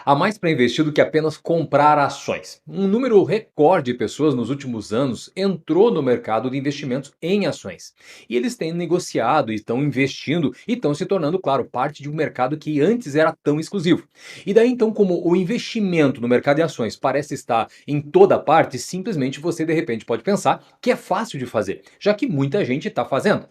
Há mais para investir do que apenas comprar ações. Um número recorde de pessoas nos últimos anos entrou no mercado de investimentos em ações. E eles têm negociado e estão investindo e estão se tornando, claro, parte de um mercado que antes era tão exclusivo. E daí então, como o investimento no mercado de ações parece estar em toda parte, simplesmente você de repente pode pensar que é fácil de fazer, já que muita gente está fazendo.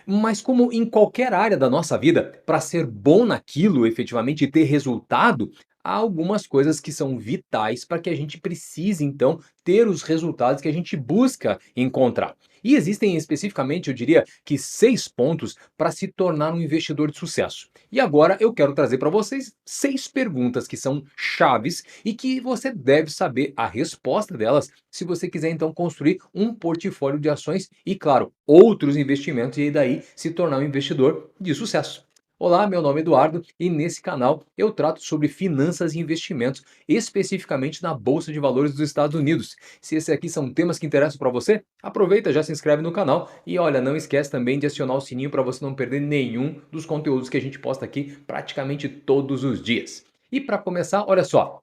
Mas como em qualquer área da nossa vida, para ser bom naquilo efetivamente e ter resultado, há algumas coisas que são vitais para que a gente precise então ter os resultados que a gente busca encontrar. E existem especificamente, eu diria que 6 pontos para se tornar um investidor de sucesso. E agora eu quero trazer para vocês 6 perguntas que são chaves e que você deve saber a resposta delas se você quiser então construir um portfólio de ações e, claro, outros investimentos e daí se tornar um investidor de sucesso. Olá, meu nome é Eduardo e nesse canal eu trato sobre finanças e investimentos, especificamente na Bolsa de Valores dos Estados Unidos. Se esses aqui são temas que interessam para você, aproveita, já se inscreve no canal e olha, não esquece também de acionar o sininho para você não perder nenhum dos conteúdos que a gente posta aqui praticamente todos os dias. E para começar, olha só,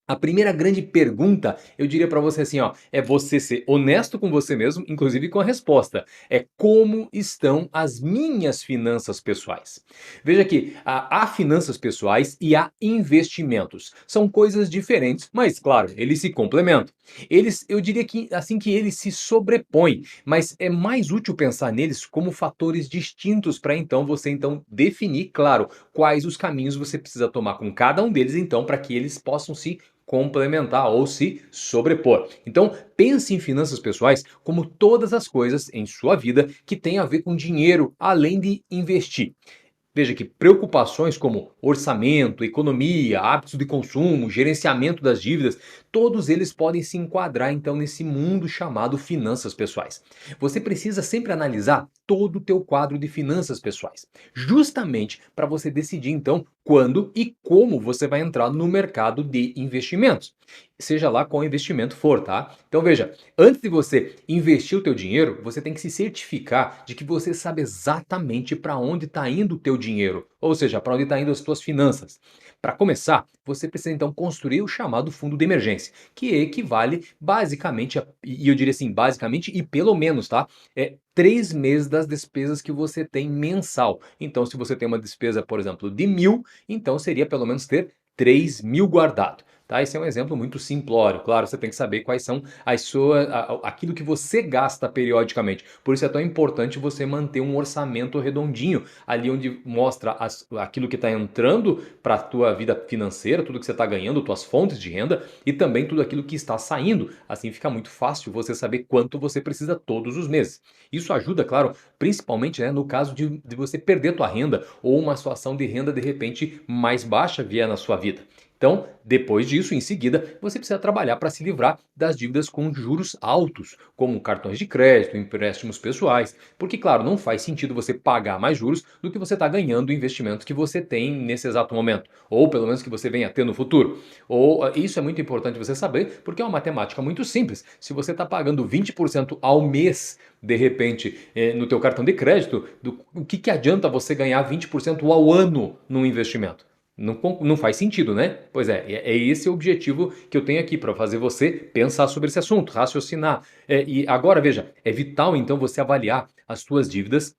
a primeira grande pergunta, eu diria para você assim, ó, é você ser honesto com você mesmo, inclusive com a resposta. É como estão as minhas finanças pessoais? Veja que há finanças pessoais e há investimentos. São coisas diferentes, mas claro, eles se complementam. Eles, eu diria que assim que eles se sobrepõem, mas é mais útil pensar neles como fatores distintos para então você então definir, claro, quais os caminhos você precisa tomar com cada um deles então para que eles possam se complementar ou se sobrepor. Então, pense em finanças pessoais como todas as coisas em sua vida que têm a ver com dinheiro, além de investir. Veja que preocupações como orçamento, economia, hábitos de consumo, gerenciamento das dívidas, todos eles podem se enquadrar então nesse mundo chamado finanças pessoais. Você precisa sempre analisar todo o teu quadro de finanças pessoais, justamente para você decidir então quando e como você vai entrar no mercado de investimentos. Seja lá qual investimento for, tá? Então veja, antes de você investir o teu dinheiro, você tem que se certificar de que você sabe exatamente para onde está indo o teu dinheiro, ou seja, para onde está indo as tuas finanças. Para começar, você precisa então construir o chamado fundo de emergência, que equivale basicamente, e eu diria assim, basicamente e pelo menos, tá? 3 meses das despesas que você tem mensal. Então, se você tem uma despesa, por exemplo, de 1.000, então seria pelo menos ter 3.000 guardado. Tá? Esse é um exemplo muito simplório. Claro, você tem que saber quais são aquilo que você gasta periodicamente. Por isso é tão importante você manter um orçamento redondinho, ali onde mostra aquilo que está entrando para a tua vida financeira, tudo que você está ganhando, tuas fontes de renda e também tudo aquilo que está saindo. Assim fica muito fácil você saber quanto você precisa todos os meses. Isso ajuda, claro, principalmente no caso de você perder tua renda ou uma situação de renda de repente mais baixa vier na sua vida. Então, depois disso, em seguida, você precisa trabalhar para se livrar das dívidas com juros altos, como cartões de crédito, empréstimos pessoais, porque, claro, não faz sentido você pagar mais juros do que você está ganhando em investimentos que você tem nesse exato momento, ou pelo menos que você venha a ter no futuro. Ou isso é muito importante você saber, porque é uma matemática muito simples. Se você está pagando 20% ao mês, de repente, no teu cartão de crédito, o que adianta você ganhar 20% ao ano num investimento? Não faz sentido, né? Pois é esse o objetivo que eu tenho aqui, para fazer você pensar sobre esse assunto, raciocinar. E agora, veja, é vital então você avaliar as suas dívidas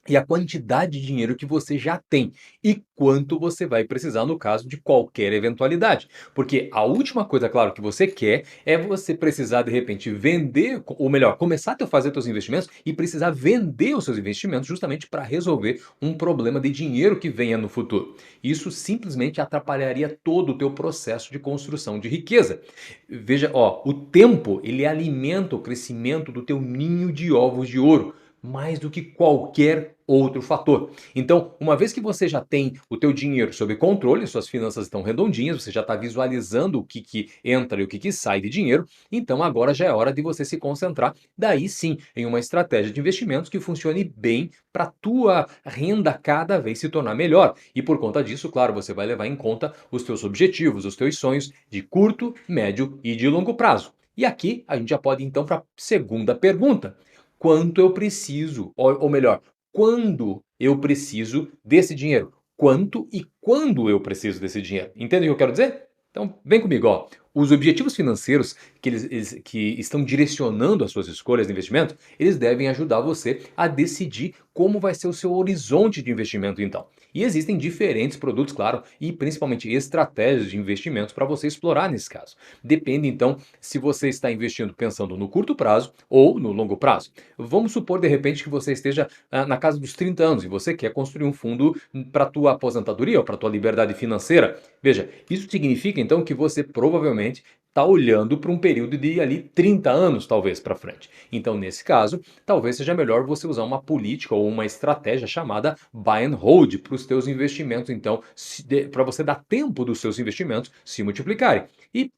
e a quantidade de dinheiro que você já tem e quanto você vai precisar no caso de qualquer eventualidade. Porque a última coisa, claro, que você quer é você precisar de repente vender, ou melhor, começar a fazer seus investimentos e precisar vender os seus investimentos justamente para resolver um problema de dinheiro que venha no futuro. Isso simplesmente atrapalharia todo o teu processo de construção de riqueza. Veja, ó, o tempo ele alimenta o crescimento do teu ninho de ovos de ouro mais do que qualquer outro fator. Então, uma vez que você já tem o teu dinheiro sob controle, suas finanças estão redondinhas, você já está visualizando o que entra e o que sai de dinheiro, então agora já é hora de você se concentrar, daí sim, em uma estratégia de investimentos que funcione bem para a tua renda cada vez se tornar melhor. E por conta disso, claro, você vai levar em conta os teus objetivos, os teus sonhos de curto, médio e de longo prazo. E aqui a gente já pode ir, então para a segunda pergunta: quanto eu preciso, ou melhor, quando eu preciso desse dinheiro? Quanto e quando eu preciso desse dinheiro? Entende o que eu quero dizer? Então, vem comigo, ó. Os objetivos financeiros que estão direcionando as suas escolhas de investimento, eles devem ajudar você a decidir como vai ser o seu horizonte de investimento, então. E existem diferentes produtos, claro, e principalmente estratégias de investimentos para você explorar nesse caso. Depende, então, se você está investindo pensando no curto prazo ou no longo prazo. Vamos supor, de repente, que você esteja na casa dos 30 anos e você quer construir um fundo para a tua aposentadoria ou para a tua liberdade financeira. Veja, isso significa então que você provavelmente está olhando para um período de ali 30 anos, talvez, para frente. Então, nesse caso, talvez seja melhor você usar uma política ou uma estratégia chamada buy and hold para os teus investimentos, então, para você dar tempo dos seus investimentos se multiplicarem. E,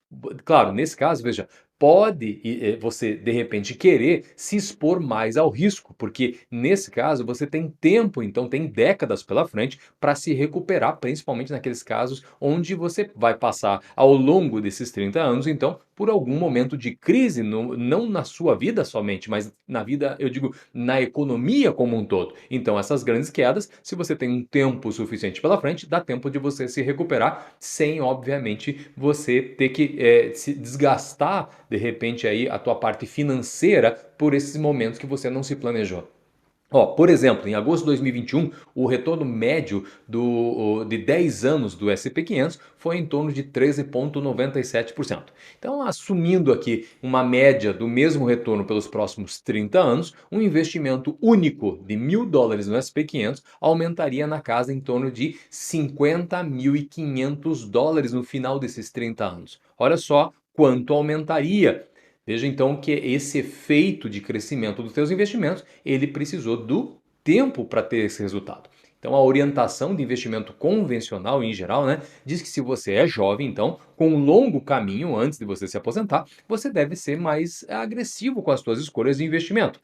claro, nesse caso, veja, pode você, de repente, querer se expor mais ao risco, porque nesse caso você tem tempo, então tem décadas pela frente para se recuperar, principalmente naqueles casos onde você vai passar ao longo desses 30 anos, então, por algum momento de crise, não na sua vida somente, mas na vida, eu digo, na economia como um todo. Então, essas grandes quedas, se você tem um tempo suficiente pela frente, dá tempo de você se recuperar, sem, obviamente, você ter que se desgastar, de repente, aí, a tua parte financeira por esses momentos que você não se planejou. Ó, por exemplo, em agosto de 2021, o retorno médio de 10 anos do SP 500 foi em torno de 13,97%. Então, assumindo aqui uma média do mesmo retorno pelos próximos 30 anos, um investimento único de US$ 1.000 no SP 500 aumentaria na casa em torno de US$ 50.500 no final desses 30 anos. Olha só quanto aumentaria. Veja então que esse efeito de crescimento dos seus investimentos, ele precisou do tempo para ter esse resultado. Então a orientação de investimento convencional em geral, né, diz que se você é jovem, então, com um longo caminho antes de você se aposentar, você deve ser mais agressivo com as suas escolhas de investimento.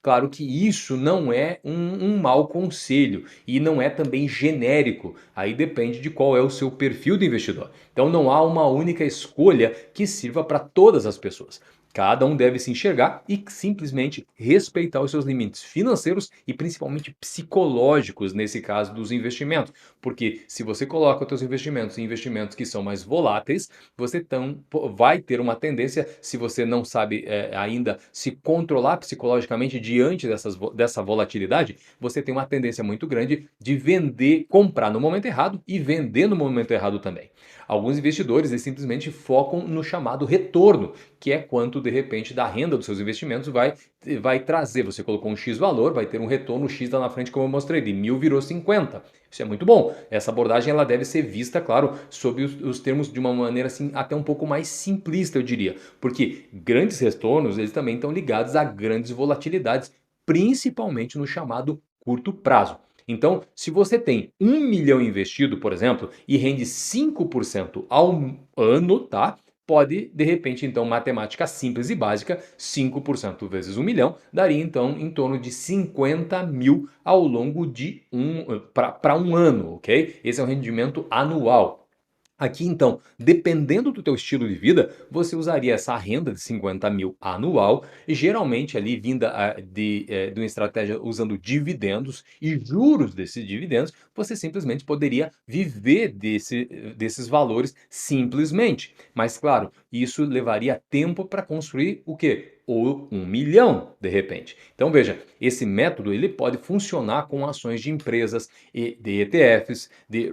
Claro que isso não é um mau conselho e não é também genérico. Aí depende de qual é o seu perfil de investidor. Então não há uma única escolha que sirva para todas as pessoas. Cada um deve se enxergar e simplesmente respeitar os seus limites financeiros e principalmente psicológicos nesse caso dos investimentos. Porque se você coloca os seus investimentos em investimentos que são mais voláteis, você vai ter uma tendência, se você não sabe ainda se controlar psicologicamente diante dessa volatilidade, você tem uma tendência muito grande de vender, comprar no momento errado e vender no momento errado também. Alguns investidores eles simplesmente focam no chamado retorno, que é quanto de repente da renda dos seus investimentos vai trazer. Você colocou um X valor, vai ter um retorno X lá na frente, como eu mostrei, de 1.000 virou 50. Isso é muito bom. Essa abordagem ela deve ser vista, claro, sob os termos de uma maneira assim até um pouco mais simplista, eu diria, porque grandes retornos eles também estão ligados a grandes volatilidades, principalmente no chamado curto prazo. Então, se você tem 1 milhão investido, por exemplo, e rende 5% ao ano, tá? Pode, de repente, então, matemática simples e básica, 5% vezes 1 milhão, daria então em torno de 50 mil ao longo de para um ano, ok? Esse é o rendimento anual. Aqui então, dependendo do teu estilo de vida, você usaria essa renda de 50 mil anual, geralmente ali vinda de uma estratégia usando dividendos e juros desses dividendos, você simplesmente poderia viver desses valores simplesmente. Mas claro, isso levaria tempo para construir o quê? Ou 1 milhão, de repente. Então veja, esse método ele pode funcionar com ações de empresas, de ETFs, de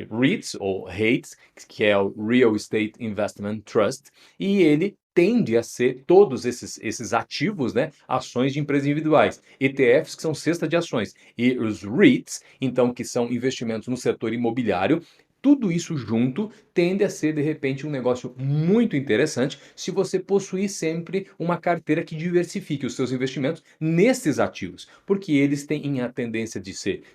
REITs ou REITs, que é o Real Estate Investment Trust, e ele tende a ser todos esses ativos, né, ações de empresas individuais, ETFs que são cesta de ações e os REITs, então que são investimentos no setor imobiliário. Tudo isso junto tende a ser, de repente, um negócio muito interessante se você possuir sempre uma carteira que diversifique os seus investimentos nesses ativos, porque eles têm a tendência de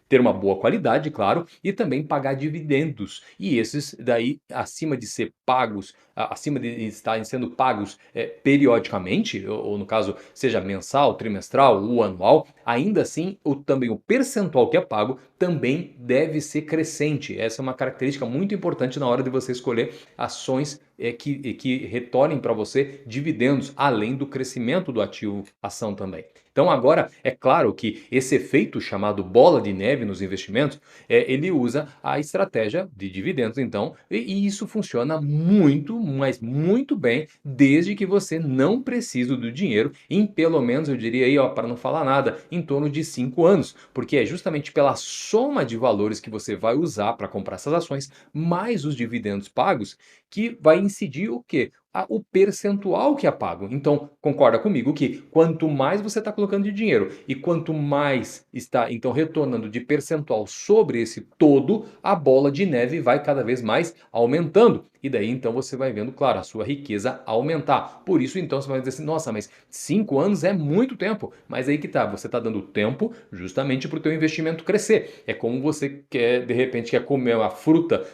ter uma boa qualidade, claro, e também pagar dividendos. E esses daí, acima de ser pagos, acima de estarem sendo pagos periodicamente, ou no caso, seja mensal, trimestral ou anual, ainda assim, também o percentual que é pago também deve ser crescente. Essa é uma característica muito importante na hora de você escolher ações que retornem para você dividendos, além do crescimento do ativo ação também. Então agora, é claro que esse efeito chamado bola de neve nos investimentos, ele usa a estratégia de dividendos então, e isso funciona muito, mas muito bem, desde que você não precise do dinheiro em pelo menos, eu diria aí, ó, para não falar nada, em torno de 5 anos, porque é justamente pela soma de valores que você vai usar para comprar essas ações, mais os dividendos pagos, que vai incidir o quê? O percentual que é pago. Então, concorda comigo que quanto mais você está colocando de dinheiro e quanto mais está então retornando de percentual sobre esse todo, a bola de neve vai cada vez mais aumentando. E daí então você vai vendo, claro, a sua riqueza aumentar. Por isso então você vai dizer assim, nossa, mas 5 anos é muito tempo. Mas aí que tá, você está dando tempo justamente para o teu investimento crescer. É como você quer, de repente, quer comer uma fruta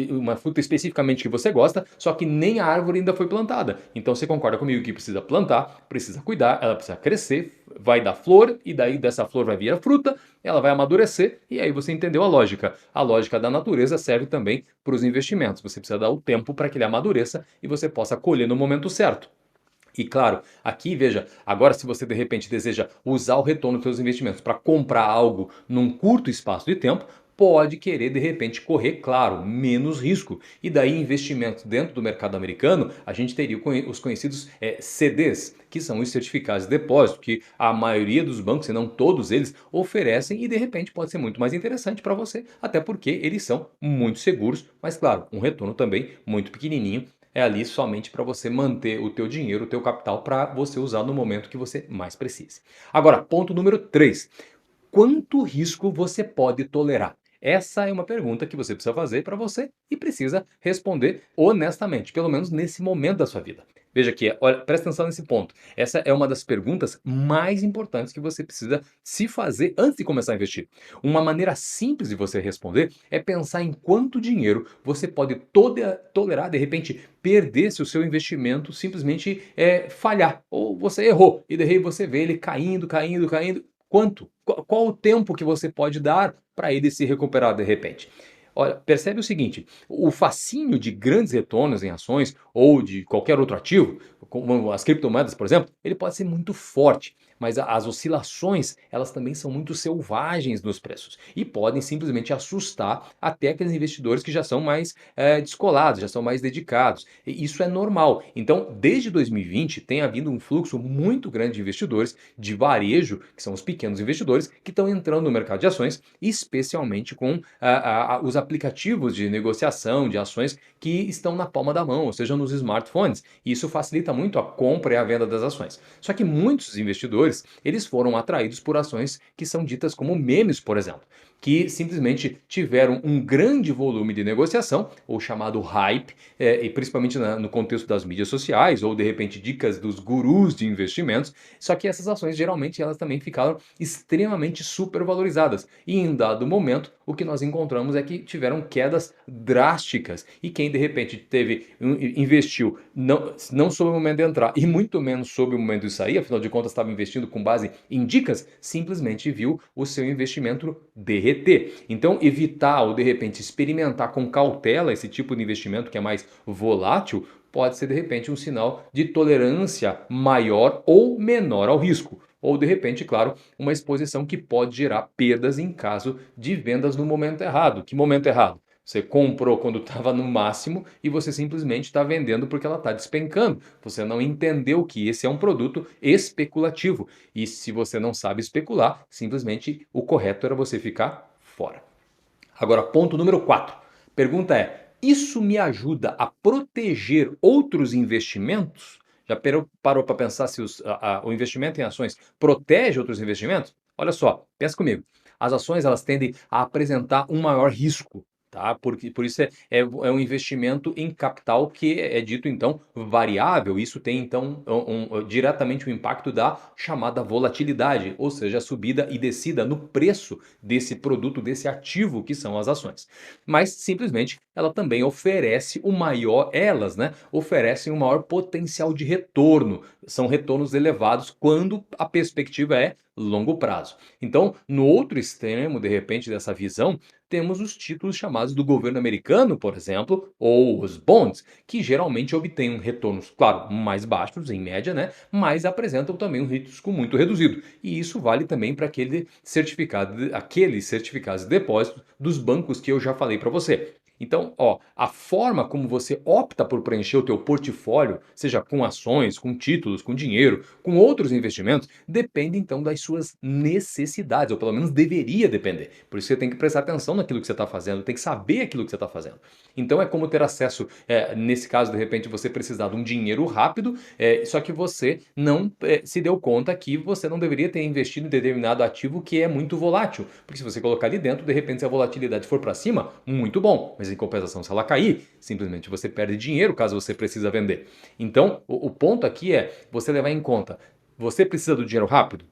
uma fruta especificamente que você gosta, só que nem a árvore ainda foi plantada. Então você concorda comigo que precisa plantar, precisa cuidar, ela precisa crescer, vai dar flor, e daí dessa flor vai vir a fruta, ela vai amadurecer, e aí você entendeu a lógica. A lógica da natureza serve também para os investimentos. Você precisa dar o tempo para que ele amadureça e você possa colher no momento certo. E claro, aqui veja, agora se você de repente deseja usar o retorno dos seus investimentos para comprar algo num curto espaço de tempo, pode querer de repente correr, claro, menos risco. E daí investimentos dentro do mercado americano, a gente teria os conhecidos CDs, que são os certificados de depósito, que a maioria dos bancos, se não todos eles, oferecem e de repente pode ser muito mais interessante para você, até porque eles são muito seguros, mas claro, um retorno também muito pequenininho, é ali somente para você manter o teu dinheiro, o teu capital, para você usar no momento que você mais precise. Agora, ponto número 3. Quanto risco você pode tolerar? Essa é uma pergunta que você precisa fazer para você e precisa responder honestamente, pelo menos nesse momento da sua vida. Veja aqui, olha, presta atenção nesse ponto. Essa é uma das perguntas mais importantes que você precisa se fazer antes de começar a investir. Uma maneira simples de você responder é pensar em quanto dinheiro você pode tolerar, de repente, perder se o seu investimento simplesmente falhar, ou você errou, e daí você vê ele caindo, caindo, caindo. Quanto? Qual o tempo que você pode dar para ele se recuperar de repente? Olha, percebe o seguinte: o fascínio de grandes retornos em ações ou de qualquer outro ativo, como as criptomoedas, por exemplo, ele pode ser muito forte, mas as oscilações, elas também são muito selvagens nos preços e podem simplesmente assustar até aqueles investidores que já são mais descolados, já são mais dedicados. E isso é normal. Então, desde 2020, tem havido um fluxo muito grande de investidores de varejo, que são os pequenos investidores, que estão entrando no mercado de ações, especialmente com os aplicativos de negociação de ações que estão na palma da mão, ou seja, nos smartphones. E isso facilita muito a compra e a venda das ações. Só que muitos investidores, eles foram atraídos por ações que são ditas como memes, por exemplo, que simplesmente tiveram um grande volume de negociação, ou chamado hype, e principalmente no contexto das mídias sociais, ou de repente dicas dos gurus de investimentos, só que essas ações geralmente elas também ficaram extremamente supervalorizadas. E em dado momento, o que nós encontramos é que tiveram quedas drásticas. E quem de repente investiu não soube o momento de entrar e muito menos soube o momento de sair, afinal de contas estava investindo com base em dicas, simplesmente viu o seu investimento derreter. Então, evitar ou de repente experimentar com cautela esse tipo de investimento que é mais volátil pode ser de repente um sinal de tolerância maior ou menor ao risco. Ou de repente, claro, uma exposição que pode gerar perdas em caso de vendas no momento errado. Que momento errado? Você comprou quando estava no máximo e você simplesmente está vendendo porque ela está despencando. Você não entendeu que esse é um produto especulativo. E se você não sabe especular, simplesmente o correto era você ficar fora. Agora, ponto número 4. Pergunta é: isso me ajuda a proteger outros investimentos? Já parou para pensar se o investimento em ações protege outros investimentos? Olha só, pensa comigo. As ações elas tendem a apresentar um maior risco, tá? Porque por isso é um investimento em capital que é dito então variável. Isso tem então diretamente o impacto da chamada volatilidade, ou seja, a subida e descida no preço desse produto, desse ativo que são as ações. Mas simplesmente ela também oferece né, oferecem um maior potencial de retorno. São retornos elevados quando a perspectiva é longo prazo. Então, no outro extremo, de repente, dessa visão, temos os títulos chamados do governo americano, por exemplo, ou os bonds, que geralmente obtêm retornos, claro, mais baixos em média, né? Mas apresentam também um risco muito reduzido. E isso vale também para aqueles certificados de depósito dos bancos que eu já falei para você. Então, ó, a forma como você opta por preencher o teu portfólio, seja com ações, com títulos, com dinheiro, com outros investimentos, depende então das suas necessidades, ou pelo menos deveria depender. Por isso você tem que prestar atenção naquilo que você está fazendo, tem que saber aquilo que você está fazendo. Então é como ter acesso, nesse caso, de repente, você precisar de um dinheiro rápido, só que você não se deu conta que você não deveria ter investido em determinado ativo que é muito volátil. Porque se você colocar ali dentro, de repente, se a volatilidade for para cima, muito bom. Mas em compensação, se ela cair, simplesmente você perde dinheiro caso você precisa vender. Então, o ponto aqui é você levar em conta, você precisa do dinheiro rápido?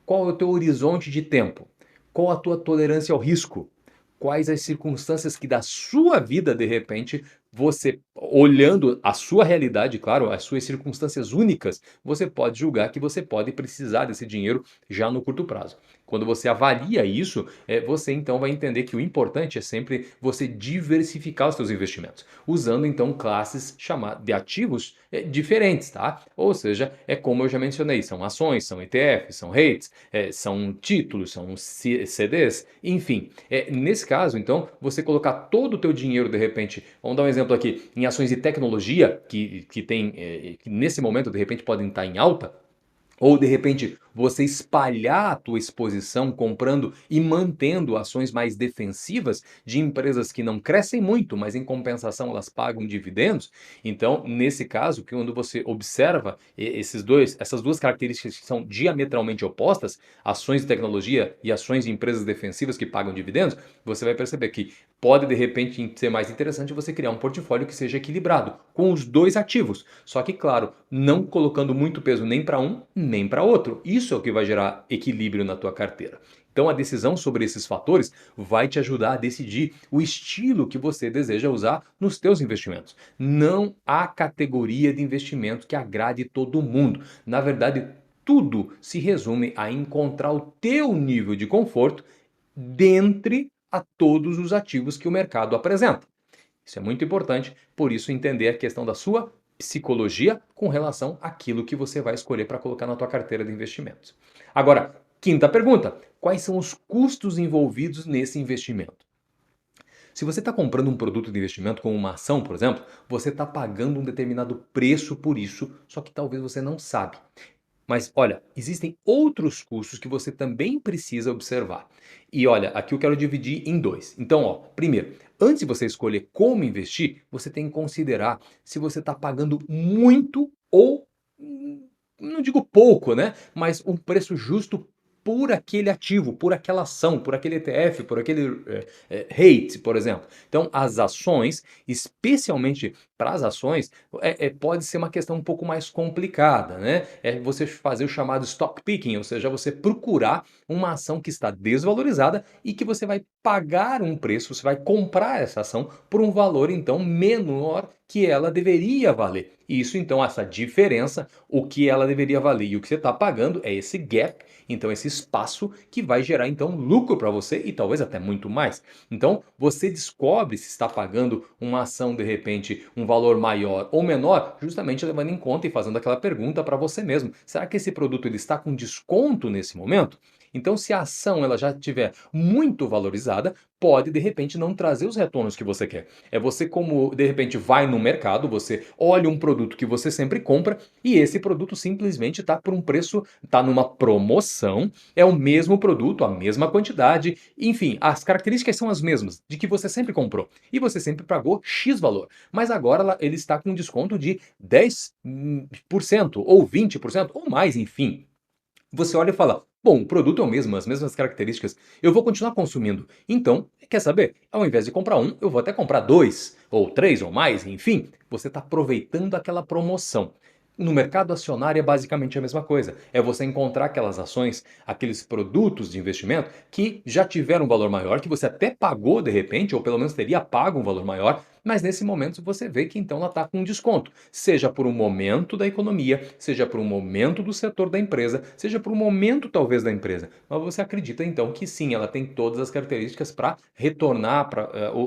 Qual é o teu horizonte de tempo? Qual a tua tolerância ao risco? Quais as circunstâncias que da sua vida, de repente, você, olhando a sua realidade, claro, as suas circunstâncias únicas, você pode julgar que você pode precisar desse dinheiro já no curto prazo. Quando você avalia isso, você então vai entender que o importante é sempre você diversificar os seus investimentos, usando então classes de ativos diferentes, tá? Ou seja, é como eu já mencionei, são ações, são ETFs, são REITs, são títulos, são CDs, enfim. Nesse caso, então, você colocar todo o teu dinheiro, de repente, vamos dar um exemplo aqui, em ações de tecnologia, que nesse momento, de repente, podem estar em alta, ou de repente você espalhar a tua exposição comprando e mantendo ações mais defensivas de empresas que não crescem muito, mas em compensação elas pagam dividendos. Então, nesse caso, quando você observa essas duas características que são diametralmente opostas, ações de tecnologia e ações de empresas defensivas que pagam dividendos, você vai perceber que pode de repente ser mais interessante você criar um portfólio que seja equilibrado com os dois ativos. Só que, claro, não colocando muito peso nem para um nem para outro. Isso é o que vai gerar equilíbrio na tua carteira. Então a decisão sobre esses fatores vai te ajudar a decidir o estilo que você deseja usar nos teus investimentos. Não há categoria de investimento que agrade todo mundo. Na verdade, tudo se resume a encontrar o teu nível de conforto dentre a todos os ativos que o mercado apresenta. Isso é muito importante, por isso entender a questão da sua psicologia com relação àquilo que você vai escolher para colocar na tua carteira de investimentos. Agora, quinta pergunta: quais são os custos envolvidos nesse investimento? Se você está comprando um produto de investimento como uma ação, por exemplo, você está pagando um determinado preço por isso, só que talvez você não sabe. Mas olha, existem outros custos que você também precisa observar. E olha, aqui eu quero dividir em dois. Então, ó, primeiro, antes de você escolher como investir, você tem que considerar se você está pagando muito ou, não digo pouco, né? Mas um preço justo por aquele ativo, por aquela ação, por aquele ETF, por aquele REIT, por exemplo. Então, as ações, especialmente para as ações, pode ser uma questão um pouco mais complicada, né? É você fazer o chamado stock picking, ou seja, você procurar uma ação que está desvalorizada e que você vai pagar um preço, você vai comprar essa ação por um valor então menor que ela deveria valer. Isso então, essa diferença, o que ela deveria valer e o que você está pagando é esse gap, então esse espaço que vai gerar então lucro para você e talvez até muito mais. Então, você descobre se está pagando uma ação de repente um valor maior ou menor, justamente levando em conta e fazendo aquela pergunta para você mesmo. Será que esse produto ele está com desconto nesse momento? Então, se a ação ela já estiver muito valorizada, pode de repente não trazer os retornos que você quer. É você como de repente vai no mercado, você olha um produto que você sempre compra e esse produto simplesmente está por um preço, está numa promoção, é o mesmo produto, a mesma quantidade, enfim, as características são as mesmas de que você sempre comprou e você sempre pagou X valor. Mas agora ele está com um desconto de 10% ou 20% ou mais, enfim. Você olha e fala: bom, o produto é o mesmo, as mesmas características, eu vou continuar consumindo. Então, quer saber? Ao invés de comprar um, eu vou até comprar dois, ou três, ou mais, enfim. Você está aproveitando aquela promoção. No mercado acionário é basicamente a mesma coisa. É você encontrar aquelas ações, aqueles produtos de investimento que já tiveram um valor maior, que você até pagou de repente, ou pelo menos teria pago um valor maior, mas nesse momento você vê que então ela está com um desconto, seja por um momento da economia, seja por um momento do setor da empresa, seja por um momento talvez da empresa. Mas você acredita então que sim, ela tem todas as características para retornar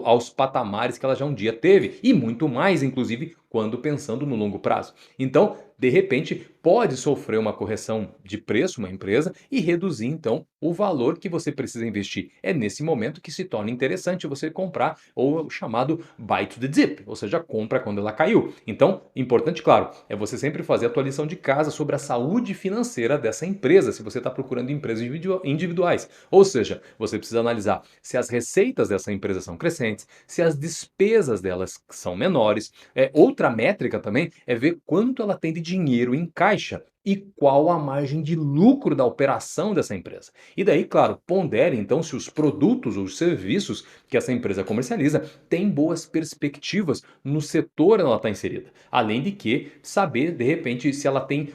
aos patamares que ela já um dia teve e muito mais, inclusive, quando pensando no longo prazo. Então, de repente, pode sofrer uma correção de preço, uma empresa, e reduzir então o valor que você precisa investir. É nesse momento que se torna interessante você comprar, ou o chamado buy to the dip, ou seja, compra quando ela caiu. Então, importante, claro, é você sempre fazer a tua lição de casa sobre a saúde financeira dessa empresa, se você está procurando empresas individuais. Ou seja, você precisa analisar se as receitas dessa empresa são crescentes, se as despesas delas são menores. Outra métrica também é ver quanto ela tem de dinheiro em caixa e qual a margem de lucro da operação dessa empresa. E daí, claro, pondere então se os produtos ou os serviços que essa empresa comercializa têm boas perspectivas no setor onde ela está inserida. Além de que saber, de repente, se ela tem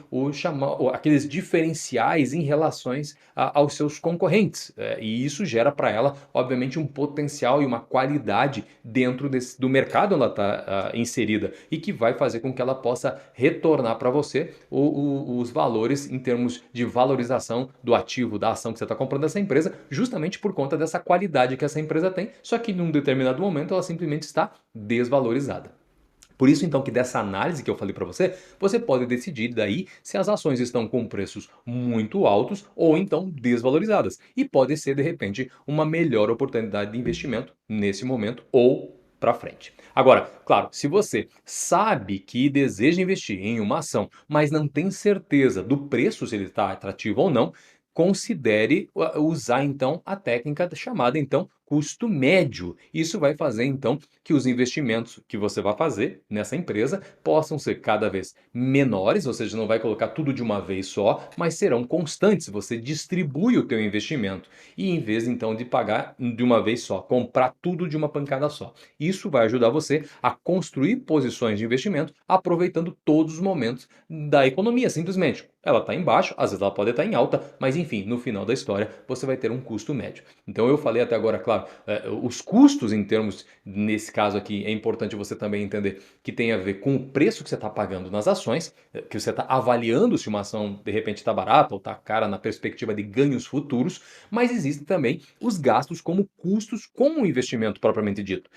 aqueles diferenciais em relações aos seus concorrentes. E isso gera para ela, obviamente, um potencial e uma qualidade dentro do mercado onde ela está inserida e que vai fazer com que ela possa retornar para você os valores em termos de valorização do ativo, da ação que você está comprando dessa empresa, justamente por conta dessa qualidade que essa empresa tem, só que num determinado momento ela simplesmente está desvalorizada. Por isso, então, que dessa análise que eu falei para você, você pode decidir daí se as ações estão com preços muito altos ou então desvalorizadas. E pode ser, de repente, uma melhor oportunidade de investimento nesse momento ou para frente. Agora, claro, se você sabe que deseja investir em uma ação, mas não tem certeza do preço, se ele está atrativo ou não, considere usar então a técnica chamada então custo médio. Isso vai fazer então que os investimentos que você vai fazer nessa empresa possam ser cada vez menores, ou seja, não vai colocar tudo de uma vez só, mas serão constantes. Você distribui o teu investimento e em vez então de pagar de uma vez só, comprar tudo de uma pancada só. Isso vai ajudar você a construir posições de investimento aproveitando todos os momentos da economia, simplesmente. Ela está embaixo, às vezes ela pode estar em alta, mas enfim, no final da história você vai ter um custo médio. Então eu falei até agora, claro, os custos em termos, nesse caso aqui, é importante você também entender que tem a ver com o preço que você está pagando nas ações, que você está avaliando se uma ação de repente está barata ou está cara na perspectiva de ganhos futuros, mas existem também os gastos como custos com o investimento propriamente dito.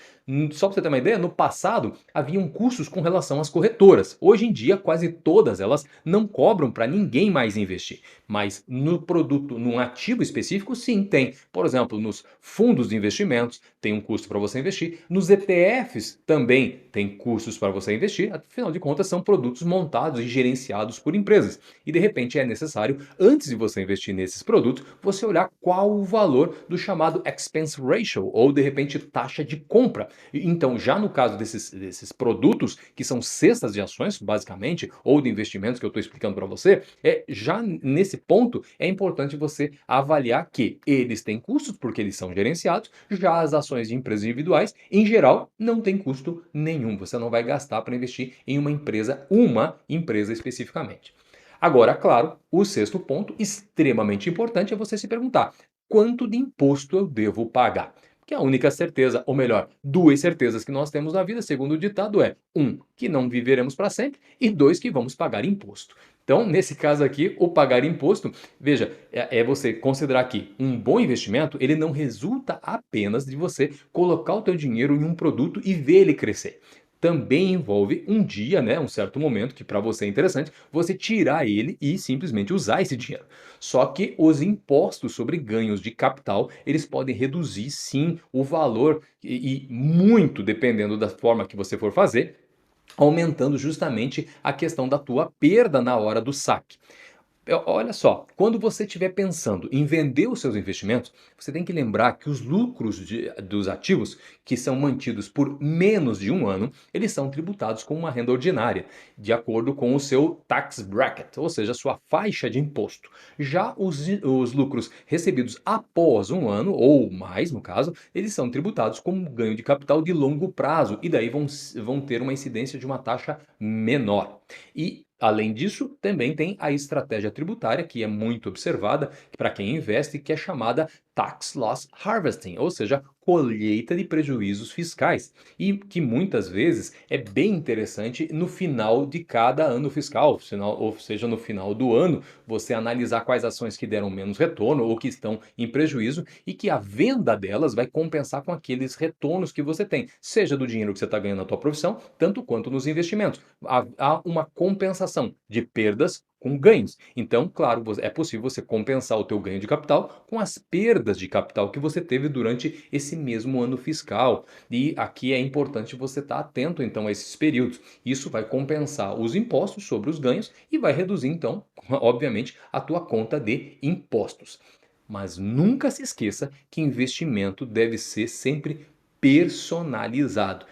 Só para você ter uma ideia, no passado haviam custos com relação às corretoras. Hoje em dia, quase todas elas não cobram para ninguém mais investir. Mas no produto, num ativo específico, sim, tem. Por exemplo, nos fundos de investimentos, tem um custo para você investir. Nos ETFs também tem custos para você investir. Afinal de contas, são produtos montados e gerenciados por empresas. E de repente é necessário, antes de você investir nesses produtos, você olhar qual o valor do chamado expense ratio, ou de repente taxa de compra. Então, já no caso desses produtos, que são cestas de ações, basicamente, ou de investimentos que eu estou explicando para você, já nesse ponto é importante você avaliar que eles têm custos, porque eles são gerenciados, já as ações de empresas individuais, em geral, não tem custo nenhum. Você não vai gastar para investir em uma empresa especificamente. Agora, claro, o sexto ponto, extremamente importante, é você se perguntar: quanto de imposto eu devo pagar? Que a única certeza, ou melhor, duas certezas que nós temos na vida, segundo o ditado, é: um, que não viveremos para sempre, e dois, que vamos pagar imposto. Então, nesse caso aqui, o pagar imposto, veja, é você considerar que um bom investimento, ele não resulta apenas de você colocar o teu dinheiro em um produto e ver ele crescer. Também envolve um dia, né, um certo momento que para você é interessante, você tirar ele e simplesmente usar esse dinheiro. Só que os impostos sobre ganhos de capital, eles podem reduzir sim o valor e muito dependendo da forma que você for fazer, aumentando justamente a questão da tua perda na hora do saque. Olha só, quando você estiver pensando em vender os seus investimentos, você tem que lembrar que os lucros dos ativos que são mantidos por menos de um ano, eles são tributados com uma renda ordinária, de acordo com o seu tax bracket, ou seja, a sua faixa de imposto. Já os lucros recebidos após um ano, ou mais no caso, eles são tributados como ganho de capital de longo prazo, e daí vão ter uma incidência de uma taxa menor. E além disso, também tem a estratégia tributária, que é muito observada para quem investe, que é chamada Tax Loss Harvesting, ou seja, colheita de prejuízos fiscais e que muitas vezes é bem interessante no final de cada ano fiscal, ou seja, no final do ano, você analisar quais ações que deram menos retorno ou que estão em prejuízo e que a venda delas vai compensar com aqueles retornos que você tem, seja do dinheiro que você está ganhando na tua profissão, tanto quanto nos investimentos. Há uma compensação de perdas com ganhos. Então, claro, é possível você compensar o teu ganho de capital com as perdas de capital que você teve durante esse mesmo ano fiscal. E aqui é importante você estar atento, então, a esses períodos. Isso vai compensar os impostos sobre os ganhos e vai reduzir, então, obviamente, a tua conta de impostos. Mas nunca se esqueça que investimento deve ser sempre personalizado.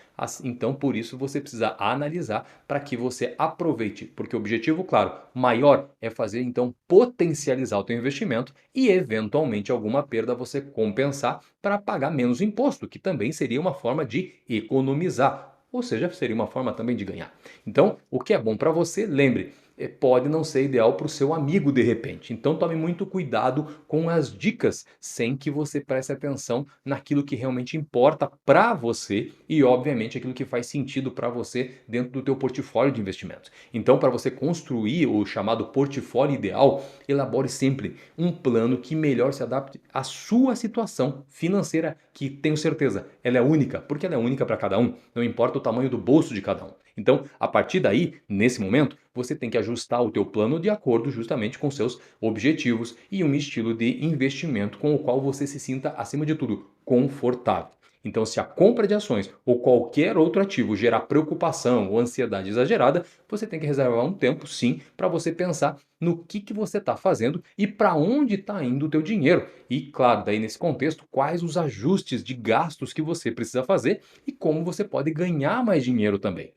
Então, por isso, você precisa analisar para que você aproveite, porque o objetivo, claro, maior é fazer, então, potencializar o teu investimento e, eventualmente, alguma perda você compensar para pagar menos imposto, que também seria uma forma de economizar, ou seja, seria uma forma também de ganhar. Então, o que é bom para você, lembre, pode não ser ideal para o seu amigo de repente. Então tome muito cuidado com as dicas, sem que você preste atenção naquilo que realmente importa para você e, obviamente, aquilo que faz sentido para você dentro do teu portfólio de investimentos. Então, para você construir o chamado portfólio ideal, elabore sempre um plano que melhor se adapte à sua situação financeira, que tenho certeza, ela é única, porque ela é única para cada um, não importa o tamanho do bolso de cada um. Então, a partir daí, nesse momento, você tem que ajustar o teu plano de acordo justamente com seus objetivos e um estilo de investimento com o qual você se sinta, acima de tudo, confortável. Então, se a compra de ações ou qualquer outro ativo gerar preocupação ou ansiedade exagerada, você tem que reservar um tempo, sim, para você pensar no que você está fazendo e para onde está indo o teu dinheiro. E, claro, daí nesse contexto, quais os ajustes de gastos que você precisa fazer e como você pode ganhar mais dinheiro também.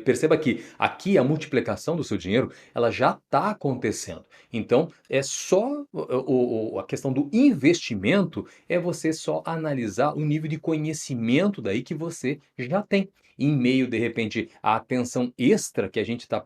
Perceba que aqui a multiplicação do seu dinheiro, ela já está acontecendo. Então, é só a questão do investimento é você só analisar o nível de conhecimento daí que você já tem. Em meio, de repente, à atenção extra que a gente está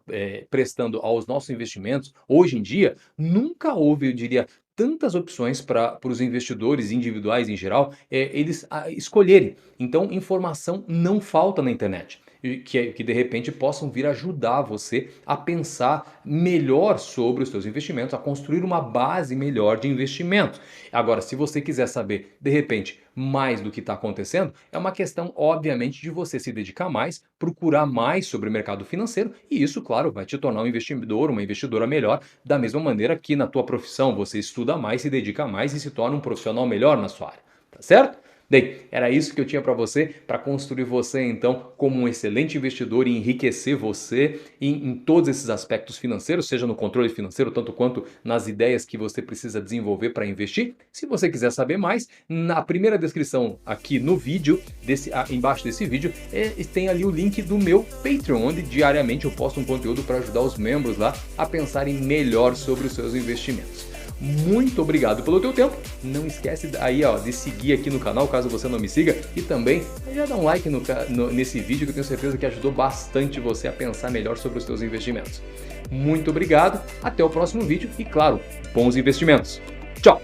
prestando aos nossos investimentos, hoje em dia, nunca houve, eu diria, tantas opções para os investidores individuais em geral, eles escolherem. Então, informação não falta na internet e que de repente possam vir ajudar você a pensar melhor sobre os seus investimentos, a construir uma base melhor de investimento. Agora, se você quiser saber, de repente, mais do que está acontecendo, é uma questão, obviamente, de você se dedicar mais, procurar mais sobre o mercado financeiro e isso, claro, vai te tornar um investidor, uma investidora melhor, da mesma maneira que na tua profissão você estuda mais, se dedica mais e se torna um profissional melhor na sua área, tá certo? Bem, era isso que eu tinha para você, para construir você então como um excelente investidor e enriquecer você em todos esses aspectos financeiros, seja no controle financeiro, tanto quanto nas ideias que você precisa desenvolver para investir. Se você quiser saber mais, na primeira descrição aqui no vídeo, embaixo desse vídeo, tem ali o link do meu Patreon, onde diariamente eu posto um conteúdo para ajudar os membros lá a pensarem melhor sobre os seus investimentos. Muito obrigado pelo teu tempo, não esquece aí de seguir aqui no canal caso você não me siga e também já dá um like nesse vídeo que eu tenho certeza que ajudou bastante você a pensar melhor sobre os seus investimentos. Muito obrigado, até o próximo vídeo e claro, bons investimentos. Tchau!